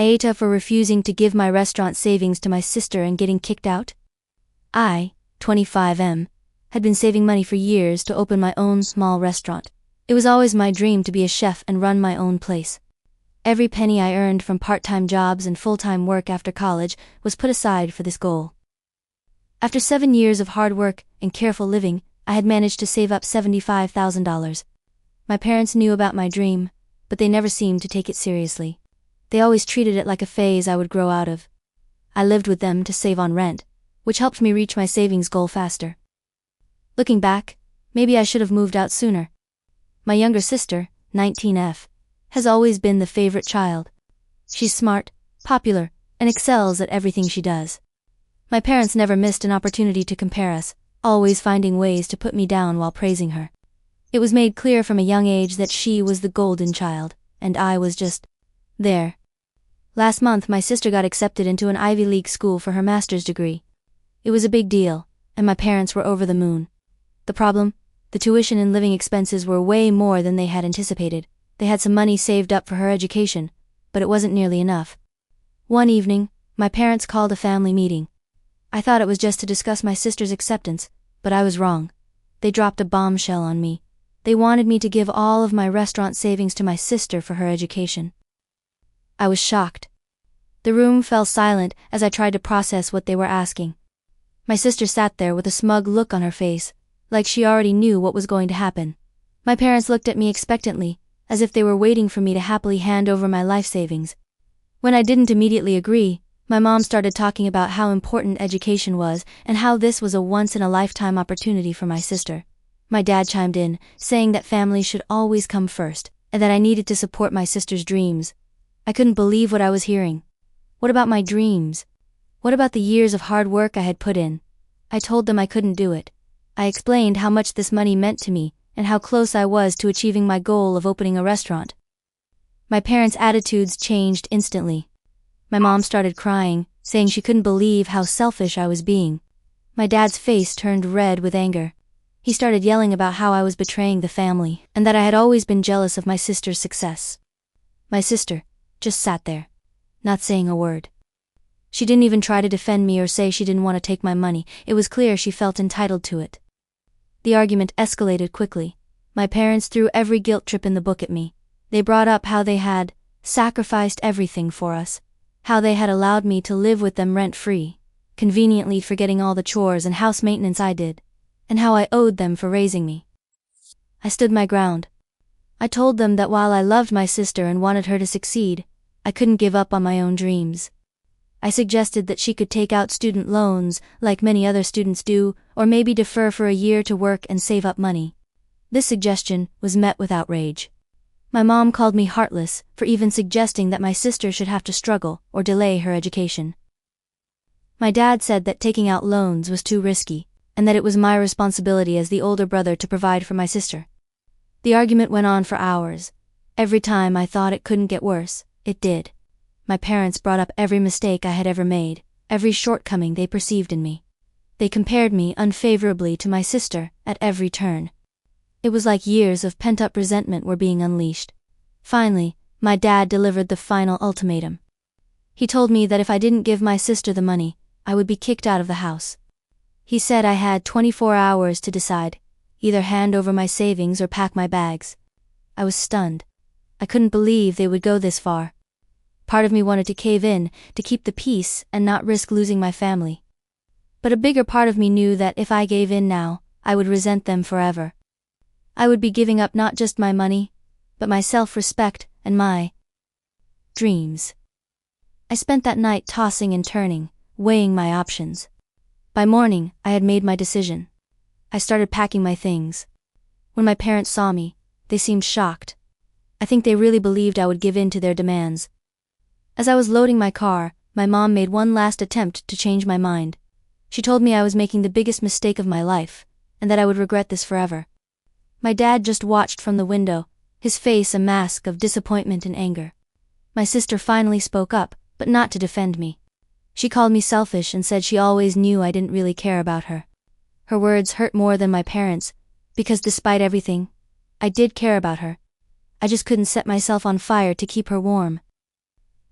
Aita for refusing to give my restaurant savings to my sister and getting kicked out? I, 25M, had been saving money for years to open my own small restaurant. It was always my dream to be a chef and run my own place. Every penny I earned from part-time jobs and full-time work after college was put aside for this goal. After 7 years of hard work and careful living, I had managed to save up $75,000. My parents knew about my dream, but they never seemed to take it seriously. They always treated it like a phase I would grow out of. I lived with them to save on rent, which helped me reach my savings goal faster. Looking back, maybe I should have moved out sooner. My younger sister, 19F, has always been the favorite child. She's smart, popular, and excels at everything she does. My parents never missed an opportunity to compare us, always finding ways to put me down while praising her. It was made clear from a young age that she was the golden child, and I was just there. Last month my sister got accepted into an Ivy League school for her master's degree. It was a big deal, and my parents were over the moon. The problem? The tuition and living expenses were way more than they had anticipated. They had some money saved up for her education, but it wasn't nearly enough. One evening, my parents called a family meeting. I thought it was just to discuss my sister's acceptance, but I was wrong. They dropped a bombshell on me. They wanted me to give all of my restaurant savings to my sister for her education. I was shocked. The room fell silent as I tried to process what they were asking. My sister sat there with a smug look on her face, like she already knew what was going to happen. My parents looked at me expectantly, as if they were waiting for me to happily hand over my life savings. When I didn't immediately agree, my mom started talking about how important education was and how this was a once-in-a-lifetime opportunity for my sister. My dad chimed in, saying that family should always come first, and that I needed to support my sister's dreams. I couldn't believe what I was hearing. What about my dreams? What about the years of hard work I had put in? I told them I couldn't do it. I explained how much this money meant to me and how close I was to achieving my goal of opening a restaurant. My parents' attitudes changed instantly. My mom started crying, saying she couldn't believe how selfish I was being. My dad's face turned red with anger. He started yelling about how I was betraying the family and that I had always been jealous of my sister's success. My sister just sat there, not saying a word. She didn't even try to defend me or say she didn't want to take my money. It was clear she felt entitled to it. The argument escalated quickly. My parents threw every guilt trip in the book at me. They brought up how they had sacrificed everything for us, how they had allowed me to live with them rent-free, conveniently forgetting all the chores and house maintenance I did, and how I owed them for raising me. I stood my ground. I told them that while I loved my sister and wanted her to succeed, I couldn't give up on my own dreams. I suggested that she could take out student loans, like many other students do, or maybe defer for a year to work and save up money. This suggestion was met with outrage. My mom called me heartless for even suggesting that my sister should have to struggle or delay her education. My dad said that taking out loans was too risky, and that it was my responsibility as the older brother to provide for my sister. The argument went on for hours. Every time I thought it couldn't get worse, it did. My parents brought up every mistake I had ever made, every shortcoming they perceived in me. They compared me unfavorably to my sister at every turn. It was like years of pent-up resentment were being unleashed. Finally, my dad delivered the final ultimatum. He told me that if I didn't give my sister the money, I would be kicked out of the house. He said I had 24 hours to decide, either hand over my savings or pack my bags. I was stunned. I couldn't believe they would go this far. Part of me wanted to cave in, to keep the peace and not risk losing my family. But a bigger part of me knew that if I gave in now, I would resent them forever. I would be giving up not just my money, but my self-respect and my dreams. I spent that night tossing and turning, weighing my options. By morning, I had made my decision. I started packing my things. When my parents saw me, they seemed shocked. I think they really believed I would give in to their demands. As I was loading my car, my mom made one last attempt to change my mind. She told me I was making the biggest mistake of my life, and that I would regret this forever. My dad just watched from the window, his face a mask of disappointment and anger. My sister finally spoke up, but not to defend me. She called me selfish and said she always knew I didn't really care about her. Her words hurt more than my parents, because despite everything, I did care about her. I just couldn't set myself on fire to keep her warm.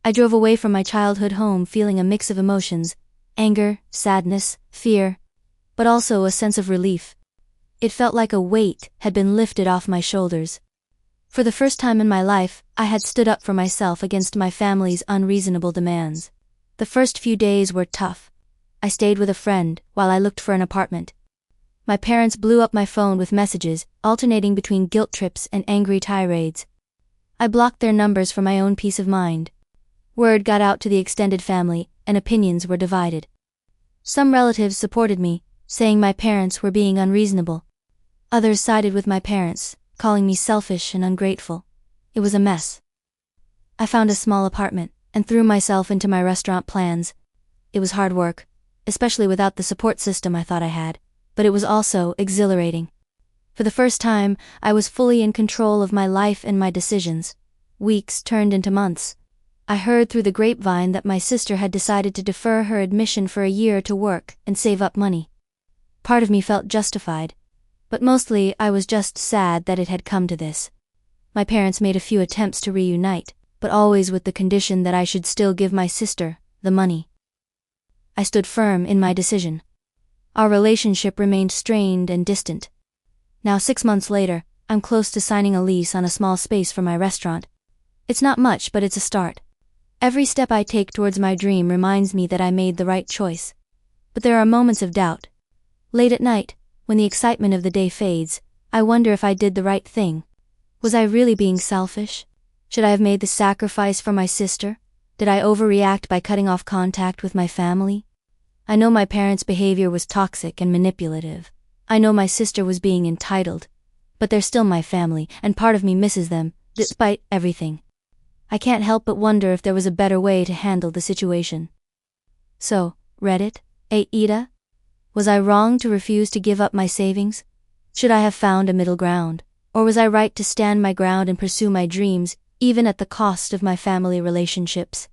I drove away from my childhood home feeling a mix of emotions: anger, sadness, fear, but also a sense of relief. It felt like a weight had been lifted off my shoulders. For the first time in my life, I had stood up for myself against my family's unreasonable demands. The first few days were tough. I stayed with a friend while I looked for an apartment. My parents blew up my phone with messages, alternating between guilt trips and angry tirades. I blocked their numbers for my own peace of mind. Word got out to the extended family, and opinions were divided. Some relatives supported me, saying my parents were being unreasonable. Others sided with my parents, calling me selfish and ungrateful. It was a mess. I found a small apartment and threw myself into my restaurant plans. It was hard work, especially without the support system I thought I had, but it was also exhilarating. For the first time, I was fully in control of my life and my decisions. Weeks turned into months. I heard through the grapevine that my sister had decided to defer her admission for a year to work and save up money. Part of me felt justified, but mostly I was just sad that it had come to this. My parents made a few attempts to reunite, but always with the condition that I should still give my sister the money. I stood firm in my decision. Our relationship remained strained and distant. Now 6 months later, I'm close to signing a lease on a small space for my restaurant. It's not much, but it's a start. Every step I take towards my dream reminds me that I made the right choice. But there are moments of doubt. Late at night, when the excitement of the day fades, I wonder if I did the right thing. Was I really being selfish? Should I have made the sacrifice for my sister? Did I overreact by cutting off contact with my family? I know my parents' behavior was toxic and manipulative. I know my sister was being entitled. But they're still my family, and part of me misses them, despite everything. I can't help but wonder if there was a better way to handle the situation. So, Reddit, Aita? Was I wrong to refuse to give up my savings? Should I have found a middle ground? Or was I right to stand my ground and pursue my dreams, even at the cost of my family relationships?